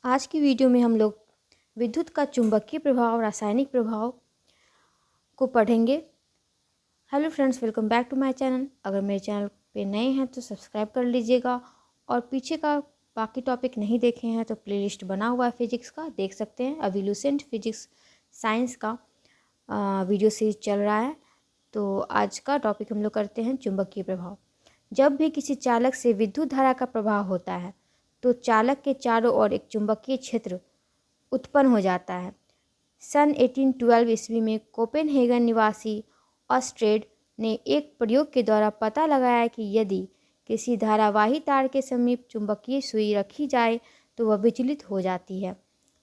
आज की वीडियो में हम लोग विद्युत का चुंबकीय प्रभाव, रासायनिक प्रभाव को पढ़ेंगे। Hello friends, welcome back to my channel. अगर मेरे चैनल पे नए हैं तो सब्सक्राइब कर लीजिएगा और पीछे का बाकी टॉपिक नहीं देखे हैं तो प्लेलिस्ट बना हुआ है फिजिक्स का, देख सकते हैं। अभी लूसेंट फिजिक्स साइंस का वीडियो सीरीज चल रहा है। तो आज का टॉपिक हम लोग करते हैं चुंबकीय प्रभाव। जब भी किसी चालक से विद्युत धारा का प्रभाव होता है तो चालक के चारों ओर एक चुंबकीय क्षेत्र उत्पन्न हो जाता है। सन 1812 ईस्वी में कोपेनहेगन निवासी ऑस्ट्रेड ने एक प्रयोग के द्वारा पता लगाया कि यदि किसी धारावाही तार के समीप चुंबकीय सुई रखी जाए तो वह विचलित हो जाती है।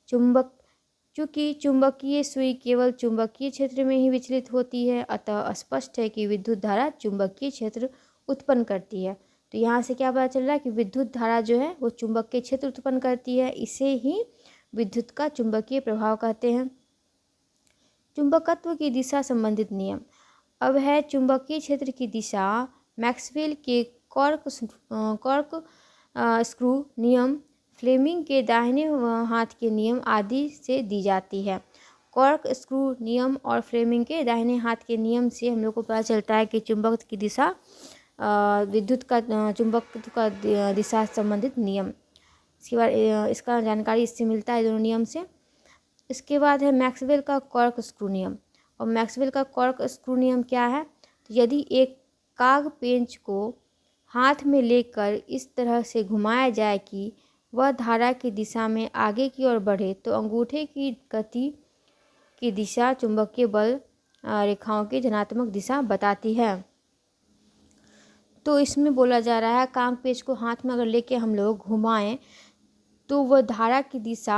चूँकि चुंबकीय सुई केवल चुंबकीय क्षेत्र में ही विचलित होती है, अतः स्पष्ट है कि विद्युत धारा चुंबकीय क्षेत्र उत्पन्न करती है। तो यहाँ से क्या पता चल रहा है कि विद्युत धारा जो है वो चुंबकीय क्षेत्र उत्पन्न करती है। इसे ही विद्युत का चुंबकीय प्रभाव कहते हैं। चुंबकत्व की दिशा संबंधित नियम। अब है चुंबकीय क्षेत्र की दिशा मैक्सवेल के कॉर्क स्क्रू नियम, फ्लेमिंग के दाहिने हाथ के नियम आदि से दी जाती है। कॉर्क स्क्रू नियम और फ्लेमिंग के दाहिने हाथ के नियम से हम लोग को पता चलता है कि चुंबक की दिशा विद्युत का चुंबकत्व का दिशा संबंधित नियम। इसके बाद इसका जानकारी इससे मिलता है, दोनों नियम से। इसके बाद है मैक्सवेल का कॉर्क स्क्रू नियम। और मैक्सवेल का कॉर्क स्क्रू नियम क्या है? तो यदि एक काग पेंच को हाथ में लेकर इस तरह से घुमाया जाए कि वह धारा की दिशा में आगे की ओर बढ़े तो अंगूठे की गति की दिशा चुंबकीय बल रेखाओं की धनात्मक दिशा बताती है। तो इसमें बोला जा रहा है काग पेंच को हाथ में अगर लेके हम लोग घुमाएं तो वह धारा की दिशा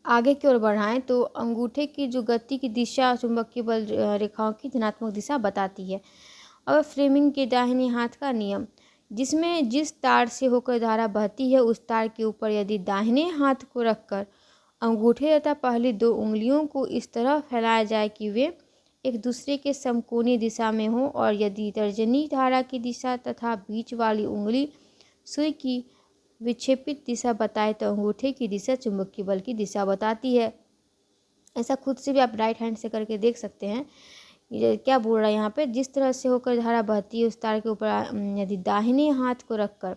आगे की ओर बढ़ाएं तो अंगूठे की जो गति की दिशा चुंबकीय बल रेखाओं की धनात्मक दिशा बताती है। और फ्लेमिंग के दाहिने हाथ का नियम, जिसमें जिस तार से होकर धारा बहती है उस तार के ऊपर यदि दाहिने हाथ को रखकर अंगूठे तथा पहली दो उंगलियों को इस तरह फैलाया जाए कि वे एक दूसरे के समकोणीय दिशा में हो, और यदि तर्जनी धारा की दिशा तथा बीच वाली उंगली सुई की विक्षेपित दिशा बताए तो अंगूठे की दिशा चुंबकीय बल की दिशा बताती है। ऐसा खुद से भी आप राइट हैंड से करके देख सकते हैं। ये क्या बोल रहा है यहाँ पे? जिस तरह से होकर धारा बहती है उस तार के ऊपर यदि दाहिने हाथ को रखकर,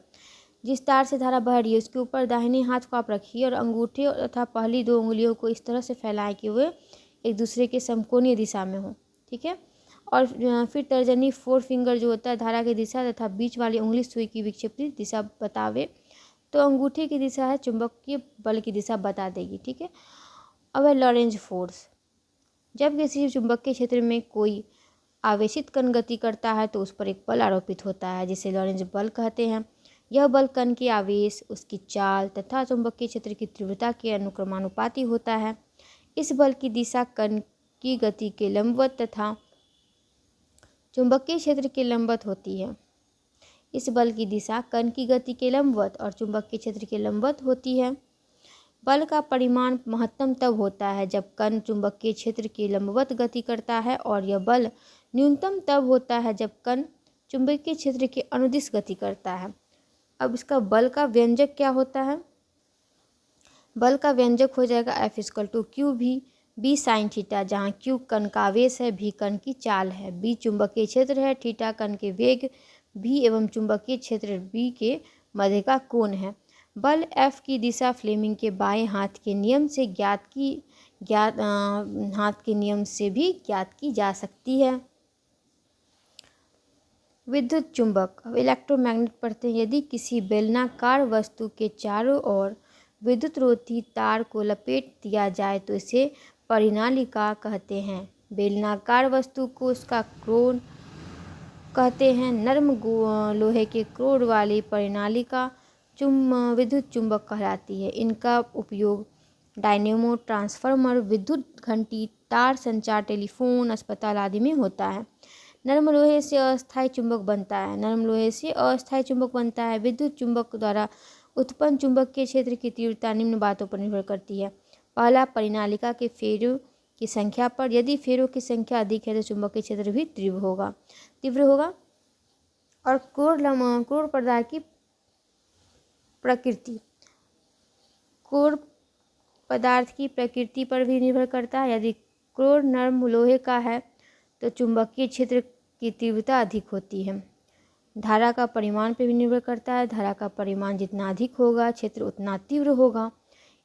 जिस तार से धारा बह रही है उसके ऊपर दाहिने हाथ को आप रखिए और अंगूठे तथा पहली दो उंगलियों को इस तरह से फैलाएं कि वे एक दूसरे के समकोणीय दिशा में हो। ठीक है। और फिर तर्जनी फोर फिंगर जो होता है धारा की दिशा तथा बीच वाली उंगली सुई की विक्षेपित दिशा बतावे तो अंगूठे की दिशा है चुंबकीय बल की दिशा बता देगी। ठीक है। अब है लॉरेंज फोर्स। जब किसी चुंबकीय क्षेत्र में कोई आवेशित कण गति करता है तो उस पर एक बल आरोपित होता है जिसे लॉरेंज बल कहते हैं। यह बल कण के आवेश, उसकी चाल तथा चुंबकीय क्षेत्र की तीव्रता के अनुक्रमानुपाती होता है। इस बल की दिशा कण की गति के लंबवत तथा चुंबकीय क्षेत्र के लंबवत होती है। इस बल की दिशा कण की गति के लंबवत और चुंबकीय क्षेत्र के लंबवत होती है। बल का परिमाण महत्तम तब होता है जब कण चुंबकीय क्षेत्र की लंबवत गति करता है, और यह बल न्यूनतम तब होता है जब कण चुंबकीय क्षेत्र के अनुदिश गति करता है। अब इसका बल का व्यंजक क्या होता है? बल का व्यंजक हो जाएगा F=Q बी साइन थीटा, जहाँ Q कण का आवेश है, भी कण की चाल है, बी चुंबकीय क्षेत्र है, थीटा कण के वेग, भी एवं चुंबकीय क्षेत्र बी के मध्य का कोण है। बल F की दिशा फ्लेमिंग के बाएं हाथ के नियम से हाथ के नियम से भी ज्ञात की जा सकती है। विद्युत चुंबक। अब इलेक्ट्रोमैग्नेट पढ़ते हैं। यदि किसी बेलनाकार वस्तु के चारों ओर विद्युत रोधी तार को लपेट दिया जाए तो इसे परिनालिका कहते हैं। बेलनाकार वस्तु को उसका क्रोन कहते हैं। नर्म लोहे के क्रोड वाली परिनालिका विद्युत चुंबक कहलाती है। इनका उपयोग डायनेमो, ट्रांसफार्मर, विद्युत घंटी, तार संचार, टेलीफोन, अस्पताल आदि में होता है। नर्म लोहे से अस्थायी चुंबक बनता है। विद्युत चुंबक द्वारा उत्पन्न चुंबकीय क्षेत्र की तीव्रता निम्न बातों पर निर्भर करती है। पहला, परिनालिका के फेरों की संख्या पर। यदि फेरों की संख्या अधिक है तो चुंबकीय क्षेत्र भी तीव्र होगा। और क्रोड पदार्थ की प्रकृति। कोर पदार्थ की प्रकृति पर भी निर्भर करता है। यदि कोर नरम लोहे का है तो चुंबकीय क्षेत्र की तीव्रता अधिक होती है। धारा का परिमाण पर भी निर्भर करता है। धारा का परिमाण जितना अधिक होगा क्षेत्र उतना तीव्र होगा।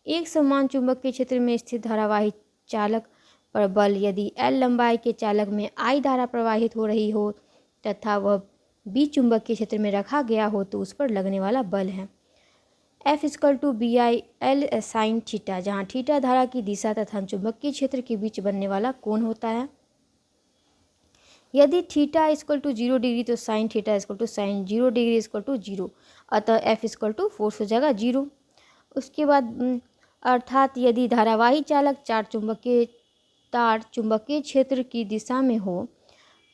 एक समान चुंबकीय क्षेत्र में स्थित धारावाही चालक पर बल यदि L लंबाई के चालक में I धारा प्रवाहित हो रही हो तथा वह B चुंबकीय क्षेत्र में रखा गया हो तो उस पर लगने वाला बल है F = BI L sine theta, जहाँ थीटा धारा की दिशा तथा चुंबकीय क्षेत्र के बीच बनने वाला कोण होता है। यदि थीटा = 0 डिग्री तो साइन थीटा = साइन 0 डिग्री = 0, अतः F = फोर्स हो जाएगा 0। उसके बाद अर्थात यदि धारावाही चालक तार चुंबकीय क्षेत्र की दिशा में हो,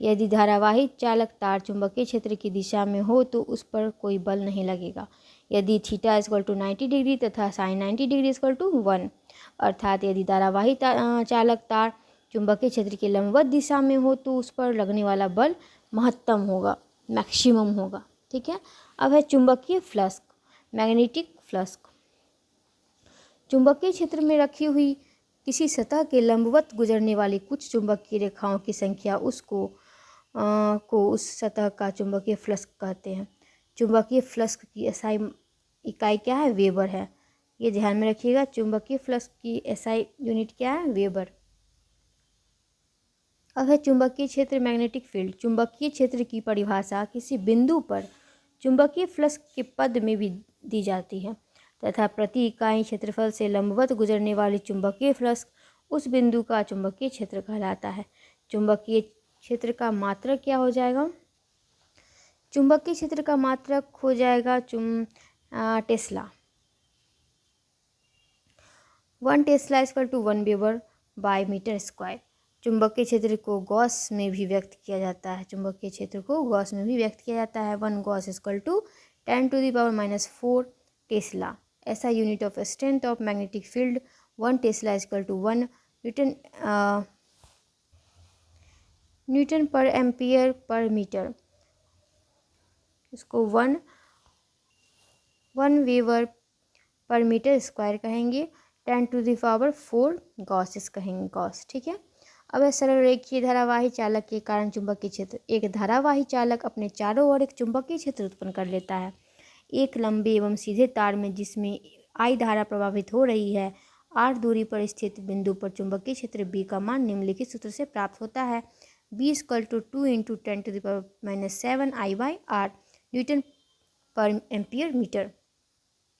यदि धारावाही चालक तार चुंबकीय क्षेत्र की दिशा में हो तो उस पर कोई बल नहीं लगेगा। यदि थीटा = 90 डिग्री तथा साइन 90 डिग्री = 1, अर्थात यदि धारावाही चालक तार चुंबकीय क्षेत्र की लंबवत दिशा में हो तो उस पर लगने वाला बल महत्तम होगा, मैक्सिमम होगा। ठीक है। अब है चुंबकीय फ्लक्स, मैग्नेटिक फ्लक्स। चुंबकीय क्षेत्र में रखी हुई किसी सतह के लंबवत गुजरने वाली कुछ चुंबकीय रेखाओं की संख्या को उस सतह का चुंबकीय फ्लक्स कहते हैं। चुंबकीय फ्लक्स की एसआई इकाई क्या है? वेबर है। ये ध्यान में रखिएगा, चुंबकीय फ्लक्स की एसआई यूनिट क्या है? वेबर। अब है चुंबकीय क्षेत्र, मैग्नेटिक फील्ड। चुंबकीय क्षेत्र की परिभाषा किसी बिंदु पर चुंबकीय फ्लक्स के पद में भी दी जाती है तथा प्रति इकाई क्षेत्रफल से लंबवत गुजरने वाली चुंबकीय फ्लक्स उस बिंदु का चुंबकीय क्षेत्र कहलाता है। चुंबकीय क्षेत्र का मात्रक क्या हो जाएगा? चुंबकीय क्षेत्र का मात्रक हो जाएगा tesla. 1 tesla = 1 weber by metre square. चुंबकीय क्षेत्र को गॉस में भी व्यक्त किया जाता है। चुंबकीय क्षेत्र को गॉस में भी व्यक्त किया जाता है। 1 गॉस = 10⁻⁻4 टेस्ला। ऐसा unit of strength of magnetic field 1 tesla = 1 Newton पर एम्पियर पर मीटर। इसको 1 वेबर पर मीटर स्क्वायर कहेंगे। 10⁴ गॉसेस कहेंगे, गॉस। ठीक है। अब है सरल रेखीय धारावाही चालक के कारण चुंबकीय क्षेत्र। एक धारावाही चालक अपने चारों ओर एक चुंबकीय क्षेत्र उत्पन्न कर लेता है। एक लंबे एवं सीधे तार में जिसमें I धारा प्रवाहित हो रही है, r दूरी पर स्थित बिंदु पर चुंबकीय क्षेत्र B का मान निम्नलिखित सूत्र से प्राप्त होता है। B = 2 × 10⁻⁷ I/r न्यूटन पर एम्पियर मीटर।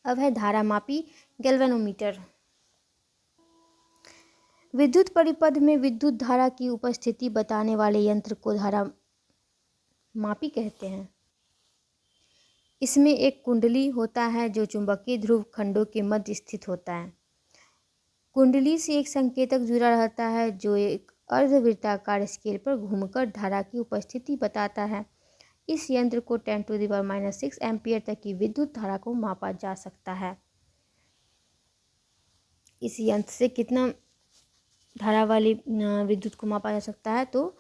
अब है धारामापी गैल्वेनोमीटर। विद्युत परिपथ में विद्युत धारा की उपस्थिति बताने वाले यंत्र को धारामापी कहते हैं। इसमें एक कुंडली होता है जो चुंबकीय ध्रुव खंडों के मध्य स्थित होता है। कुंडली से एक संकेतक जुड़ा रहता है जो एक अर्धवृत्ताकार स्केल पर घूमकर धारा की उपस्थिति बताता है। इस यंत्र को 10⁻⁶ एम्पियर तक की विद्युत धारा को मापा जा सकता है। इस यंत्र से कितना धारा वाली विद्युत को मापा जा सकता है? तो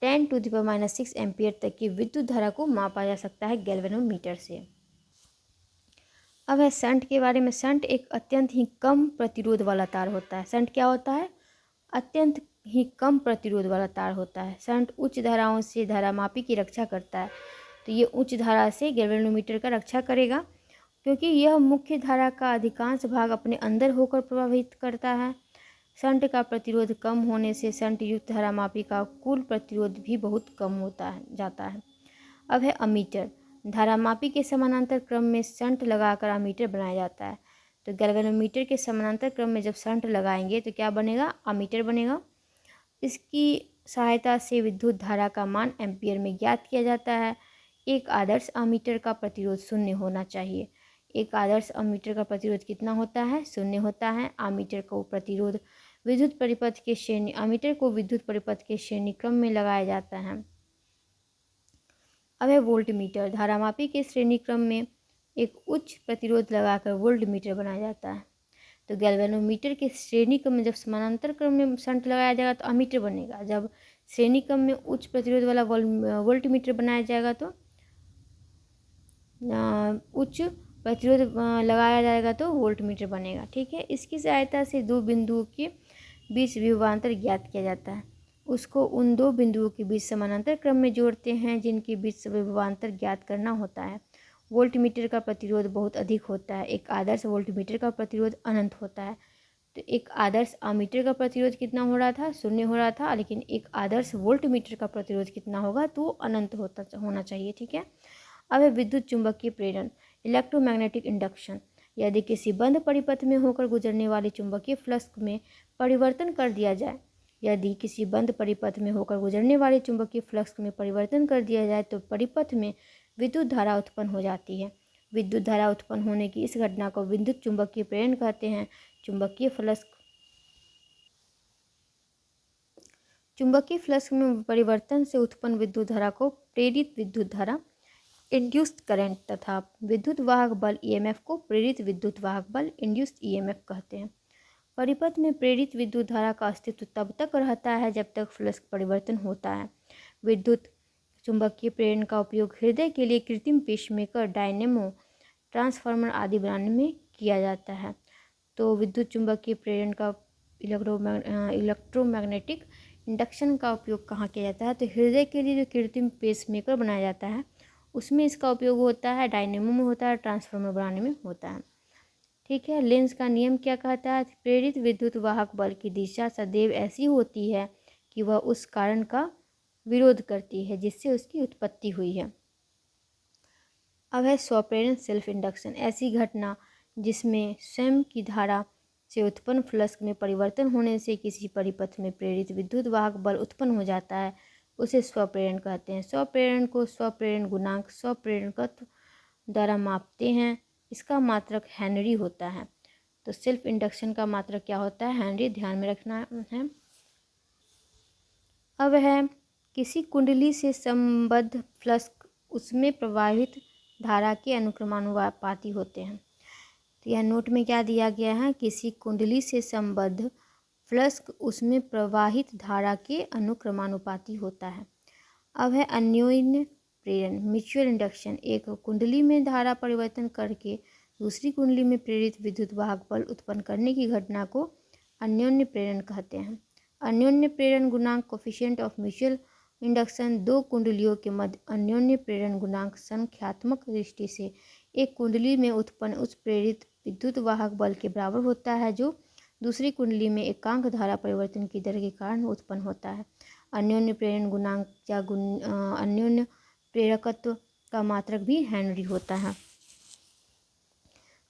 10⁻⁶ एम्पियर तक की विद्युत धारा को मापा जा सकता है गैल्वेनोमीटर से। अब है शंट के बारे में। शंट एक अत्यंत ही कम प्रतिरोध वाला तार होता है। शंट क्या होता है? अत्यंत ही कम प्रतिरोध वाला तार होता है। शंट उच्च धाराओं से धारामापी की रक्षा करता है। तो ये उच्च धारा से गैल्वेनोमीटर का रक्षा करेगा क्योंकि यह मुख्य धारा का अधिकांश भाग अपने अंदर होकर प्रभावित करता है। शंट का प्रतिरोध कम होने से शंट युक्त धारामापी का कुल प्रतिरोध भी बहुत कम जाता है। अब है अमीटर। धारामापी के समानांतर क्रम में शंट लगाकर अमीटर बनाया जाता है। तो गैल्वेनोमीटर के समानांतर क्रम में जब शंट लगाएंगे तो क्या बनेगा? अमीटर बनेगा। इसकी सहायता से विद्युत धारा का मान एम्पियर में ज्ञात किया जाता है। एक आदर्श अमीटर का प्रतिरोध 0 होना चाहिए। एक आदर्श अमीटर का प्रतिरोध कितना होता है? 0 होता है। अमीटर को विद्युत परिपथ के श्रेणी क्रम में लगाया जाता है। अब है वोल्टमीटर। धारामापी के श्रेणी क्रम में एक उच्च प्रतिरोध लगाकर वोल्टमीटर बनाया जाता है। तो गैल्वेनोमीटर के श्रेणी क्रम में जब समानांतर क्रम में शंट लगाया जाएगा तो अमीटर बनेगा। जब श्रेणी क्रम में उच्च प्रतिरोध वाला वोल्टमीटर बनाया जाएगा तो उच्च प्रतिरोध लगाया जाएगा तो वोल्टमीटर बनेगा। ठीक है, इसकी सहायता से दो बिंदुओं के बीच विभवांतर ज्ञात किया जाता है। उसको उन दो बिंदुओं के बीच समानांतर क्रम में जोड़ते हैं जिनके बीच विभवांतर ज्ञात करना होता है। वोल्टमीटर का प्रतिरोध बहुत अधिक होता है। एक आदर्श वोल्टमीटर का प्रतिरोध अनंत होता है। तो एक आदर्श अमीटर का प्रतिरोध कितना हो रहा था, 0 हो रहा था, लेकिन एक आदर्श वोल्टमीटर का प्रतिरोध कितना होगा, तो अनंत होना चाहिए। ठीक है, अब है विद्युत चुंबकीय प्रेरण, इलेक्ट्रोमैग्नेटिक इंडक्शन। यदि किसी बंद परिपथ में होकर गुजरने वाले चुंबकीय फ्लक्स में परिवर्तन कर दिया जाए यदि किसी बंद परिपथ में होकर गुजरने वाले चुंबकीय फ्लक्स में परिवर्तन कर दिया जाए तो परिपथ में विद्युत धारा उत्पन्न हो जाती है। विद्युत धारा उत्पन्न होने की इस घटना को विद्युत चुंबकीय प्रेरण कहते हैं। चुंबकीय फ्लक्स में परिवर्तन से उत्पन्न विद्युत धारा को प्रेरित विद्युत धारा, इंड्यूस्ड करंट, तथा विद्युत वाहक बल ईएमएफ को प्रेरित विद्युत वाहक बल, इंड्यूस्ड ईएमएफ कहते हैं। परिपथ में प्रेरित विद्युत धारा का अस्तित्व तब तक रहता है जब तक फ्लक्स परिवर्तन होता है। विद्युत चुंबकीय प्रेरण का उपयोग हृदय के लिए कृत्रिम पेसमेकर, डायनेमो, ट्रांसफार्मर आदि बनाने में किया जाता है। तो विद्युत चुंबकीय प्रेरण का इलेक्ट्रोमैग्नेटिक इंडक्शन का उपयोग कहाँ किया जाता है, तो हृदय के लिए जो कृत्रिम पेसमेकर बनाया जाता है उसमें इसका उपयोग होता है, डायनेमो में होता है, ट्रांसफार्मर बनाने में होता है। ठीक है, लेंज का नियम क्या कहता है, प्रेरित विद्युत वाहक बल की दिशा सदैव ऐसी होती है कि वह उस कारण का विरोध करती है जिससे उसकी उत्पत्ति हुई है। अब है स्वप्रेरण, सेल्फ इंडक्शन, ऐसी घटना जिसमें स्वयं की धारा से उत्पन्न फ्लक्स में परिवर्तन होने से किसी परिपथ में प्रेरित विद्युत वाहक बल उत्पन्न हो जाता है, उसे स्वप्रेरण कहते हैं। स्वप्रेरण को स्वप्रेरण गुणांक, स्वप्रेरणकत्व द्वारा मापते हैं। इसका मात्रक हेनरी होता है। तो सेल्फ इंडक्शन का मात्रक क्या होता है, हेनरी, ध्यान में रखना है। अब है किसी कुंडली से संबद्ध फ्लक्स उसमें प्रवाहित धारा के अनुक्रमानुपाती होते हैं। तो यह नोट में क्या दिया गया है, किसी कुंडली से संबद्ध फ्लक्स उसमें प्रवाहित धारा के अनुक्रमानुपाती होता है। अब है अन्योन्य प्रेरण, म्यूचुअल इंडक्शन, एक कुंडली में धारा परिवर्तन करके दूसरी कुंडली में प्रेरित विद्युत वाहक बल उत्पन्न करने की घटना को अन्योन्य प्रेरण कहते हैं। अन्योन्य प्रेरण गुणांक, कोफिशिएंट ऑफ म्यूचुअल इंडक्शन, दो कुंडलियों के मध्य अन्योन्य प्रेरण गुणांक संख्यात्मक दृष्टि से एक कुंडली में उत्पन्न उस प्रेरित विद्युत वाहक बल के बराबर होता है जो दूसरी कुंडली में एकांक धारा परिवर्तन की दर के कारण उत्पन्न होता है। अन्योन्य प्रेरण गुणांक या अन्योन्य प्रेरकत्व का मात्रक भी हेनरी होता है।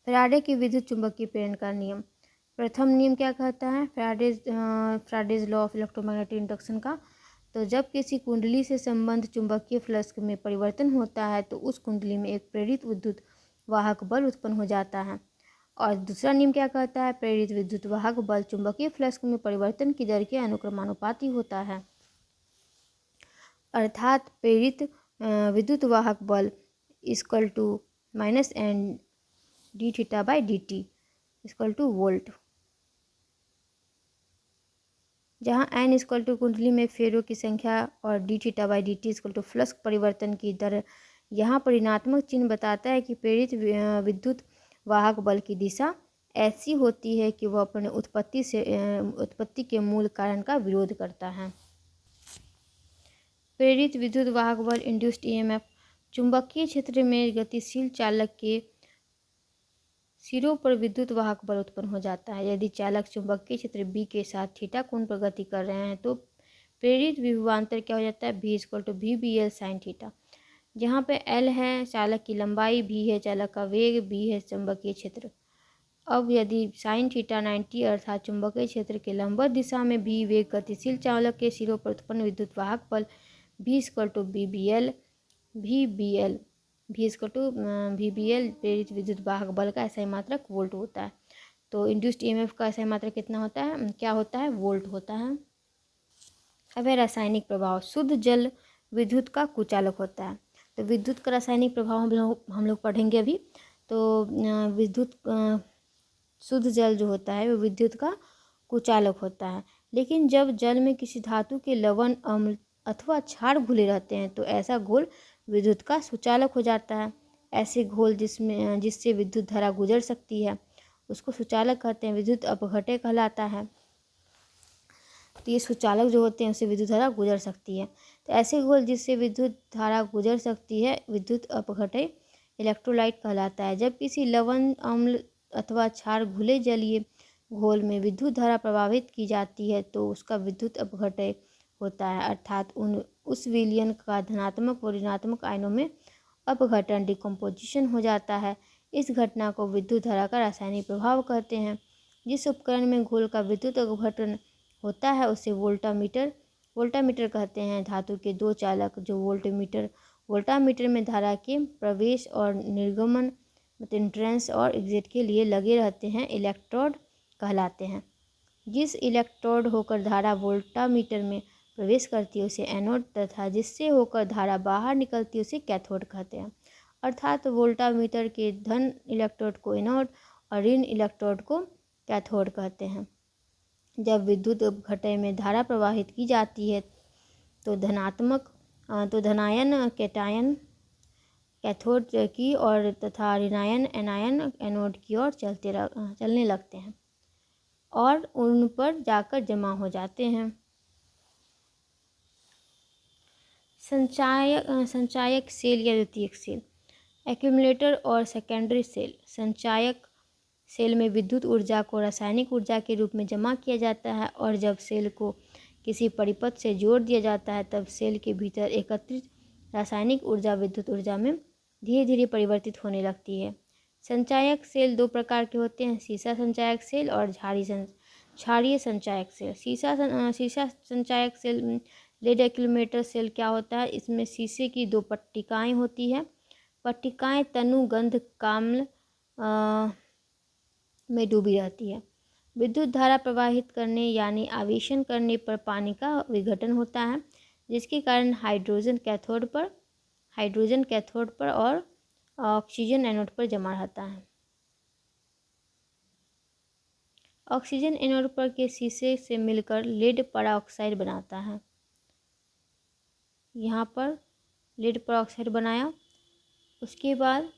फैराडे की विद्युत चुंबकीय प्रेरण का नियम, प्रथम नियम क्या कहता है, Faraday's law of electromagnetic induction का। तो जब किसी कुंडली से संबंध चुंबकीय फ्लक्स में परिवर्तन होता है तो उस कुंडली में एक प्रेरित विद्युत वाहक बल उत्पन्न हो जाता है। और दूसरा नियम क्या कहता है, प्रेरित विद्युत वाहक बल चुंबकीय फ्लक्स में परिवर्तन की दर के अनुक्रमानुपाती होता है। अर्थात प्रेरित विद्युत वाहक बल equal to minus N d theta by d t equal to volt, जहाँ एन इक्वल टू कुंडली में फेरों की संख्या और d theta by d t equal to flux परिवर्तन की दर। यहाँ पर ऋणात्मक चिन्ह बताता है कि प्रेरित विद्युत वाहक बल की दिशा ऐसी होती है कि वह अपने उत्पत्ति के मूल कारण का विरोध करता है। प्रेरित विद्युत वाहक बल, इंड्यूस्ड ईएमएफ, चुंबकीय क्षेत्र में गतिशील चालक के सिरों पर विद्युत वाहक बल उत्पन्न हो जाता है। यदि चालक चुंबकीय क्षेत्र बी के साथ थीटा कोण पर गति कर रहे हैं तो प्रेरित विभवांतर क्या हो जाता है, भी इक्वल टू भी बी एल साइन थीटा, जहाँ पे एल है चालक की लंबाई, भी है चालक का वेग, बी है चुंबकीय क्षेत्र। अब यदि साइन थीटा 90 अर्थात चुंबकीय क्षेत्र के लंबवत दिशा में भी वेग गतिशील चालक के सिरों पर उत्पन्न विद्युत वाहक बल भी equal to B B L, भी इक्वल टू भी बी एल प्रेरित विद्युत वाहक बल का ऐसा ही मात्रक वोल्ट होता है। तो इंड्यूस्ड ईएमएफ का ऐसा ही मात्रक कितना होता है, क्या होता है, वोल्ट होता है। अब है रासायनिक प्रभाव, शुद्ध जल विद्युत का कुचालक होता है। तो विद्युत का रासायनिक प्रभाव हम लोग पढ़ेंगे अभी। तो विद्युत शुद्ध जल जो होता है वो विद्युत का कुचालक होता है। लेकिन जब जल में किसी धातु के लवण, अम्ल अथवा क्षार घुले रहते हैं तो ऐसा घोल विद्युत का सुचालक हो जाता है। ऐसे घोल जिससे विद्युत धारा गुजर सकती है उसको सुचालक कहते हैं। विद्युत अपघट्य कहलाता है। तो ये सुचालक जो होते हैं उससे विद्युत धारा गुजर सकती है। तो ऐसे घोल जिससे विद्युत धारा गुजर सकती है विद्युत अपघट्य इलेक्ट्रोलाइट कहलाता है। जब किसी लवण, अम्ल अथवा क्षार घुले जलीय घोल में विद्युत धारा प्रवाहित की जाती है तो उसका विद्युत अपघट्य होता है, अर्थात उस विलयन का धनात्मक व ऋणात्मक आयनों में अपघटन डिकम्पोजिशन हो जाता है। इस घटना को विद्युत धारा का रासायनिक प्रभाव कहते हैं। जिस उपकरण में घोल का विद्युत अपघटन होता है उसे वोल्टामीटर कहते हैं। धातु के दो चालक जो वोल्टामीटर में धारा के प्रवेश और निर्गमन एंट्रेंस और एग्जिट के लिए लगे रहते हैं इलेक्ट्रोड कहलाते हैं। जिस इलेक्ट्रोड होकर धारा वोल्टामीटर में प्रवेश करती है उसे एनोड तथा जिससे होकर धारा बाहर निकलती है उसे कैथोड कहते हैं। अर्थात वोल्टामीटर के धन इलेक्ट्रोड को एनोड और ऋण इलेक्ट्रोड को कैथोड कहते हैं। जब विद्युत अपघट्य में धारा प्रवाहित की जाती है तो धनायन कैटायन कैथोड की ओर तथा ऋणायन एनायन एनोड की ओर चलने लगते हैं और उन पर जाकर जमा हो जाते हैं। संचायक सेल या द्वितीयक सेल, एक्यूमुलेटर और सेकेंडरी सेल। संचायक सेल में विद्युत ऊर्जा को रासायनिक ऊर्जा के रूप में जमा किया जाता है और जब सेल को किसी परिपथ से जोड़ दिया जाता है तब सेल के भीतर एकत्रित रासायनिक ऊर्जा विद्युत ऊर्जा में धीरे धीरे परिवर्तित होने लगती है। संचायक सेल दो प्रकार के होते हैं, सीसा संचायक सेल और क्षारीय संचायक सेल। सीसा संचायक सेल लेड एक्यूमुलेटर सेल क्या होता है, इसमें शीशे की दो पट्टिकाएँ होती है। पट्टिकाएँ तनु गंध काम्ल में डूबी रहती है। विद्युत धारा प्रवाहित करने यानी आवेशन करने पर पानी का विघटन होता है जिसके कारण हाइड्रोजन कैथोड पर और ऑक्सीजन एनोड पर जमा रहता है। ऑक्सीजन एनोड पर के शीशे से मिलकर लेड परऑक्साइड बनाता है। यहाँ पर लेड परऑक्साइड बनाया, उसके बाद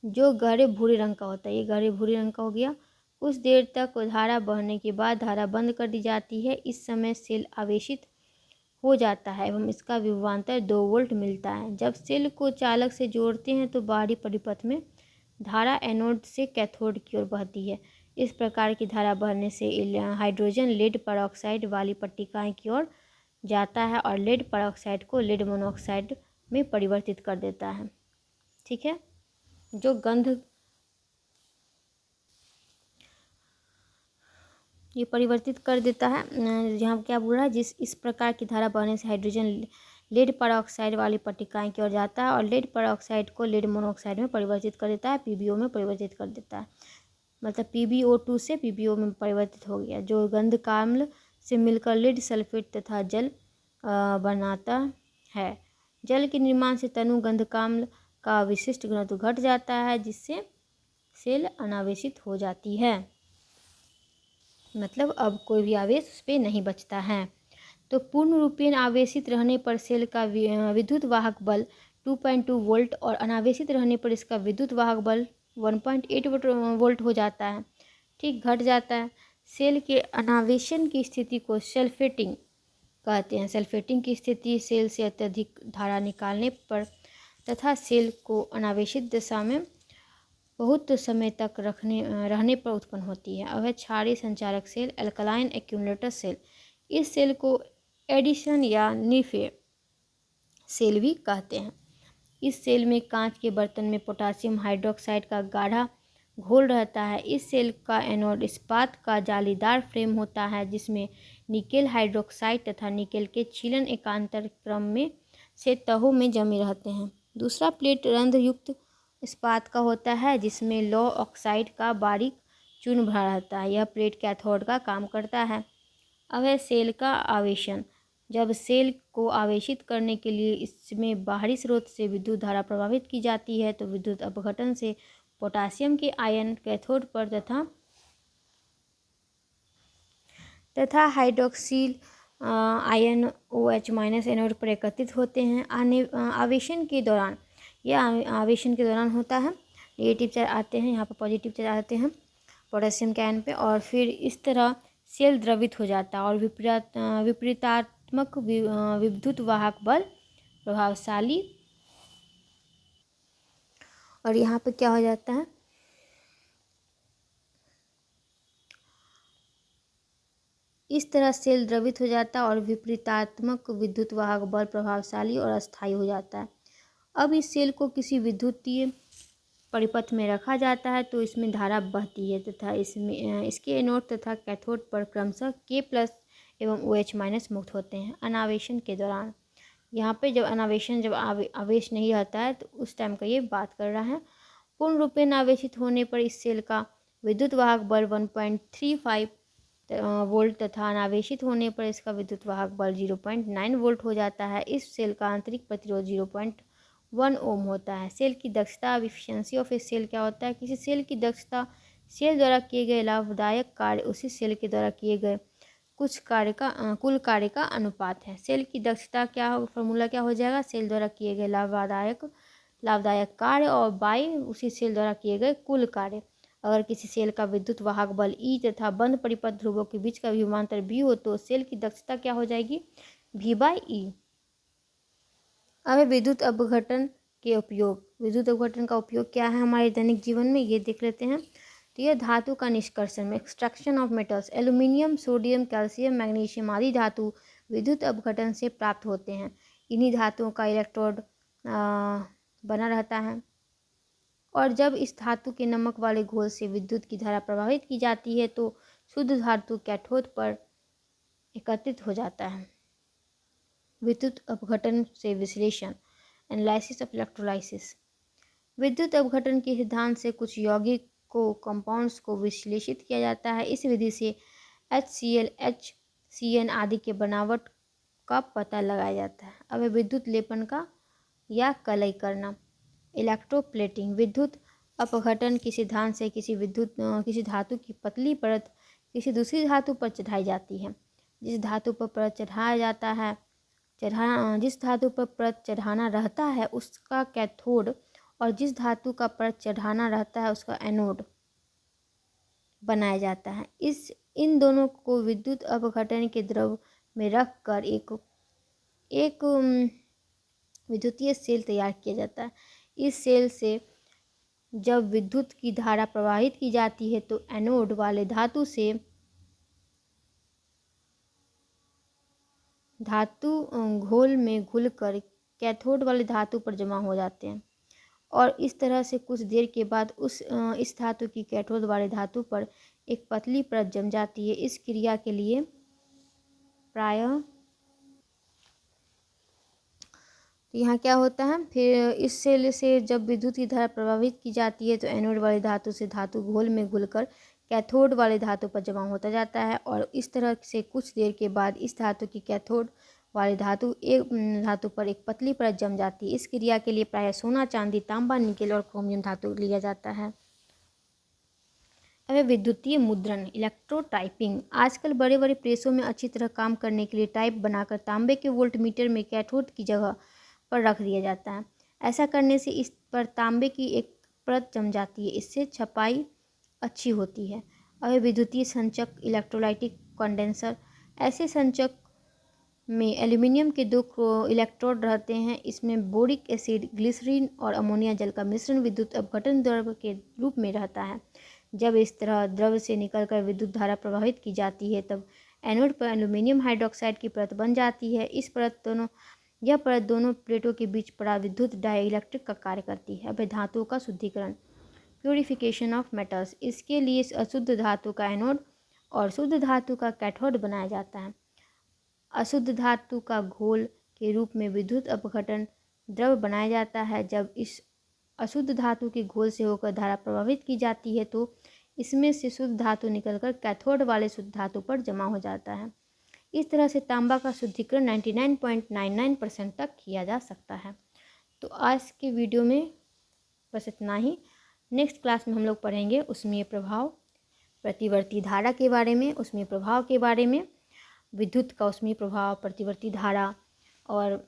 जो गहरे भूरे रंग का होता है, ये गहरे भूरे रंग का हो गया। कुछ देर तक धारा बहने के बाद धारा बंद कर दी जाती है। इस समय सेल आवेशित हो जाता है एवं इसका विभवांतर 2 वोल्ट मिलता है। जब सेल को चालक से जोड़ते हैं तो बाहरी परिपथ में धारा एनोड से कैथोड की ओर बहती है। इस प्रकार की धारा बहने से हाइड्रोजन लेड परऑक्साइड वाली पट्टिकाएँ की ओर जाता है और लेड परऑक्साइड को लेड मोनोऑक्साइड में परिवर्तित कर देता है। ठीक है, जो गंध ये परिवर्तित कर देता है। यहाँ क्या बोल रहा है, इस प्रकार की धारा बहने से हाइड्रोजन लेड परऑक्साइड वाली पट्टिकाएँ की ओर जाता है और लेड परऑक्साइड को लेड मोनोऑक्साइड में परिवर्तित कर देता है, पीबीओ में परिवर्तित कर देता है। मतलब PbO2 से PbO में परिवर्तित हो गया, जो गंधकाम्ल से मिलकर लेड सल्फेट तथा जल बनाता है। जल के निर्माण से तनु गंधकाम्ल का विशिष्ट घनत्व घट जाता है जिससे सेल अनावेशित हो जाती है। मतलब अब कोई भी आवेश उस पर नहीं बचता है। तो पूर्ण रूपेण आवेशित रहने पर सेल का विद्युत वाहक बल 2.2 वोल्ट और अनावेशित रहने पर इसका विद्युत वाहक बल 1.8 वोल्ट हो जाता है। ठीक, घट जाता है। सेल के अनावेशन की स्थिति को सल्फेटिंग कहते हैं। सल्फेटिंग की स्थिति सेल से अत्यधिक धारा निकालने पर तथा सेल को अनावेशित दशा में बहुत समय तक रहने पर उत्पन्न होती है। अब है क्षारीय संचारक सेल, अल्कलाइन एक्यूमुलेटर सेल। इस सेल को एडिशन या नीफे सेल भी कहते हैं। इस सेल में कांच के बर्तन में पोटासियम हाइड्रोक्साइड का गाढ़ा घोल रहता है। इस सेल का एनोड इस्पात का जालीदार फ्रेम होता है जिसमें निकेल हाइड्रोक्साइड तथा निकेल के छीलन एकांतर क्रम में से तहों में जमे रहते हैं। दूसरा प्लेट रंध्रयुक्त इस्पात का होता है जिसमें लौह ऑक्साइड का बारीक चूर्ण भरा रहता है। यह प्लेट कैथोड का काम करता है। अब है सेल का आवेशन। जब सेल को आवेशित करने के लिए इसमें बाहरी स्रोत से विद्युत धारा प्रवाहित की जाती है तो विद्युत अपघटन से पोटासियम के आयन कैथोड पर तथा hydroxyl ion OH minus anode पर एकत्रित होते हैं। आवेशन के दौरान, यह आवेशन के दौरान होता है। नेगेटिव चार्ज आते हैं, यहाँ पर पॉजिटिव चार्ज आते हैं पोटेशियम के आयन पे, और फिर इस तरह सेल द्रवित हो जाता है और विपरीतात्मक विद्युत वाहक बल प्रभावशाली, और यहाँ पे क्या हो जाता है, इस तरह सेल द्रवित हो जाता है और विपरीतात्मक विद्युत वाहक बल प्रभावशाली और अस्थायी हो जाता है। अब इस सेल को किसी विद्युतीय परिपथ में रखा जाता है तो इसमें धारा बहती है तथा इसके एनोड तथा कैथोड पर क्रमशः K+ एवं OH- मुक्त होते हैं अनावेशन के दौरान। यहाँ पे जब अनावेशन, जब आवेश नहीं रहता है तो उस टाइम का ये बात कर रहा है। पूर्ण रूप में आवेशित होने पर इस सेल का विद्युत वाहक बल 1.35 वोल्ट तथा अनावेशित होने पर इसका विद्युत वाहक बल 0.9 वोल्ट हो जाता है। इस सेल का आंतरिक प्रतिरोध 0.1 ओम होता है। सेल की दक्षता, एफिशिएंसी ऑफ ए सेल क्या होता है? किसी सेल की दक्षता सेल द्वारा किए गए लाभदायक कार्य उसी सेल के द्वारा किए गए कुल कार्य का अनुपात है। सेल की दक्षता क्या हो, फॉर्मूला क्या हो जाएगा? सेल द्वारा किए गए लाभदायक कार्य और बाई उसी सेल द्वारा किए गए कुल कार्य। अगर किसी सेल का विद्युत वाहक बल E तथा बंद परिपथ ध्रुवों के बीच का विभवांतर V हो तो सेल की दक्षता क्या हो जाएगी? V/E। अब विद्युत अपघटन के उपयोग। विद्युत अपघटन का उपयोग क्या है हमारे दैनिक जीवन में, ये देख लेते हैं। तो यह धातु का निष्कर्षण, extraction of metals, aluminium, sodium, calcium, magnesium आदि धातु विद्युत अपघटन से प्राप्त होते हैं। इन्हीं धातुओं का इलेक्ट्रोड बना रहता है और जब इस धातु के नमक वाले घोल से विद्युत की धारा प्रवाहित की जाती है तो शुद्ध धातु कैथोड पर एकत्रित हो जाता है। विद्युत अपघटन से विश्लेषण, एनालिसिस ऑफ इलेक्ट्रोलाइसिस। विद्युत अपघटन के सिद्धांत से कुछ यौगिक को कंपाउंड्स को विश्लेषित किया जाता है। इस विधि से HCl, HCN आदि के बनावट का पता लगाया जाता है। अब विद्युत लेपन का या कलई करना, इलेक्ट्रोप्लेटिंग। विद्युत अपघटन के सिद्धांत से किसी धातु की पतली परत किसी दूसरी धातु पर चढ़ाई जाती है। जिस धातु पर परत चढ़ाना रहता है उसका कैथोड और जिस धातु का परत चढ़ाना रहता है उसका एनोड बनाया जाता है। इन दोनों को विद्युत अपघटन के द्रव में रखकर एक विद्युतीय सेल तैयार किया जाता है। इस सेल से जब विद्युत की धारा प्रवाहित की जाती है तो एनोड वाले धातु घोल में घुलकर कैथोड वाले धातु पर जमा हो जाते हैं और इस तरह से कुछ देर के बाद इस धातु की कैथोड वाले धातु पर एक पतली परत जम जाती है। इस क्रिया के लिए प्रायः तो यहाँ क्या होता है, फिर इस सेल से जब विद्युत की धारा प्रवाहित की जाती है तो एनोड वाली धातु से धातु घोल में घुलकर कैथोड वाले धातु पर जमा होता जाता है और इस तरह से कुछ देर के बाद इस धातु की कैथोड वाली धातु पर एक पतली परत जम जाती है। इस क्रिया के लिए प्रायः सोना, चांदी, तांबा, निकेल और क्रोमियम धातु लिया जाता है। अब विद्युतीय मुद्रण, इलेक्ट्रोटाइपिंग। आजकल बड़े बड़े प्रेसों में अच्छी तरह काम करने के लिए टाइप बनाकर तांबे के वोल्टमीटर में कैथोड की जगह पर रख दिया जाता है। ऐसा करने से इस पर तांबे की एक परत जम जाती है, इससे छपाई अच्छी होती है। अब विद्युतीय संचक, इलेक्ट्रोलाइटिक कंडेंसर। ऐसे संचक में एल्यूमिनियम के 2 इलेक्ट्रोड रहते हैं। इसमें बोरिक एसिड, ग्लिसरीन और अमोनिया जल का मिश्रण विद्युत अपघटन द्रव के रूप में रहता है। जब इस तरह द्रव से निकलकर विद्युत धारा प्रवाहित की जाती है तब एनोड पर एल्यूमिनियम हाइड्रोक्साइड की परत बन जाती है। यह परत दोनों प्लेटों के बीच पराविद्युत डाइइलेक्ट्रिक का कार्य करती है। अब धातुओं का शुद्धिकरण, प्यूरिफिकेशन ऑफ मेटल्स। इसके लिए अशुद्ध धातु का एनोड और शुद्ध धातु का कैथोड बनाया जाता है। अशुद्ध धातु का घोल के रूप में विद्युत अपघटन द्रव बनाया जाता है। जब इस अशुद्ध धातु के घोल से होकर धारा प्रवाहित की जाती है तो इसमें से शुद्ध धातु निकलकर कैथोड वाले शुद्ध धातु पर जमा हो जाता है। इस तरह से तांबा का शुद्धिकरण 99.99% तक किया जा सकता है। तो आज के वीडियो में बस इतना ही। नेक्स्ट क्लास में हम लोग पढ़ेंगे उसमें प्रभाव, प्रतिवर्ती धारा के बारे में, उसमें प्रभाव के बारे में, विद्युत का ऊष्मीय प्रभाव, प्रतिवर्ती धारा और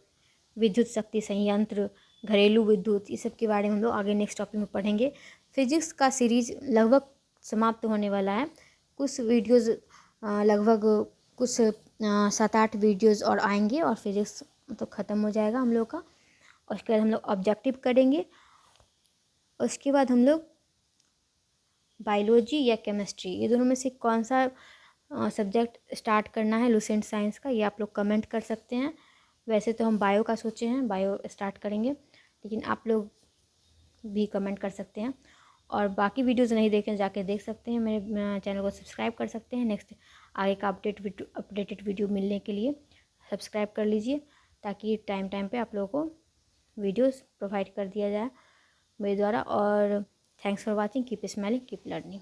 विद्युत शक्ति संयंत्र, घरेलू विद्युत, ये सब के बारे में हम लोग आगे नेक्स्ट टॉपिक में पढ़ेंगे। फिजिक्स का सीरीज लगभग समाप्त होने वाला है। कुछ वीडियोज़ लगभग कुछ 7-8 वीडियोज़ और आएंगे और फिजिक्स तो ख़त्म हो जाएगा हम लोग का। उसके बाद हम लोग ऑब्जेक्टिव करेंगे। उसके बाद हम लोग बायोलॉजी या केमिस्ट्री, ये दोनों में से कौन सा सब्जेक्ट स्टार्ट करना है लुसेंट साइंस का, ये आप लोग कमेंट कर सकते हैं। वैसे तो हम बायो का सोचे हैं, बायो स्टार्ट करेंगे, लेकिन आप लोग भी कमेंट कर सकते हैं। और बाकी वीडियोज़ नहीं देखें जाके देख सकते हैं, मेरे चैनल को सब्सक्राइब कर सकते हैं। नेक्स्ट आगे का अपडेटेड वीडियो मिलने के लिए सब्सक्राइब कर लीजिए, ताकि टाइम पे आप लोगों को वीडियोस प्रोवाइड कर दिया जाए मेरे द्वारा। और thanks for watching, keep smiling, keep learning.